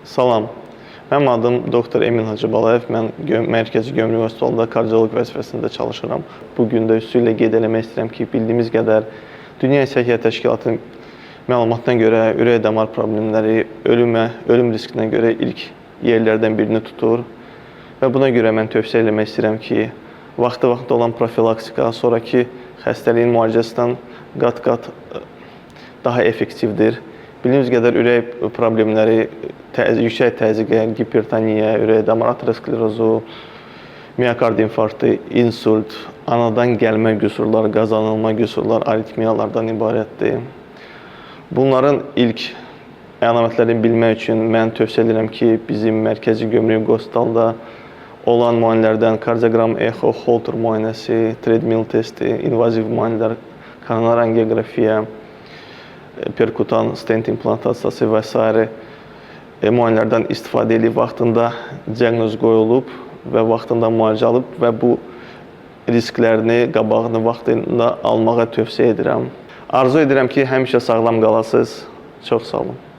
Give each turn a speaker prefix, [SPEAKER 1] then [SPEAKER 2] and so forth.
[SPEAKER 1] Salam, mənim adım Dr. Emin Hacıbalayev, mən Mərkəzi Gömrük Hospitalında kardioloq vəzifəsində çalışıram. Bugün də üstü ilə qeyd eləmək istəyirəm ki, bildiyimiz qədər Dünya Səhiyyə Təşkilatının məlumatına görə ürək-damar problemləri ölüm riskinə görə ilk yerlərdən birini tutur və buna görə mən tövsiyə eləmək istəyirəm ki, vaxtı-vaxtında olan profilaksika sonraki xəstəliyin müalicəsindən qat-qat daha effektivdir. Bildiyimiz qədər ürək problemləri yüksək təzyiqə, hipertoniya, ürək-damar aterosklerozu, miokard infarktı, insult, anadan gəlmə qüsurlar, qazanılma qüsurlar, aritmiyalardan ibarətdir. Bunların ilk əlamətlərini bilmək üçün mən tövsiyə edirəm ki, bizim Mərkəzi Gömrük Hospitalında olan müayinələrdən kardioqram, echo, Holter müayinəsi, treadmill testi, invaziv müayinələr, koronar angiografiya, perkutan stent implantasiyası və s. müayinələrdən istifadə edib vaxtında diaqnoz qoyulub və vaxtında müalicə alıb və bu risklərini, qabağını vaxtında almağa tövsiyə edirəm. Arzu edirəm ki, həmişə sağlam qalasınız. Çox sağ olun.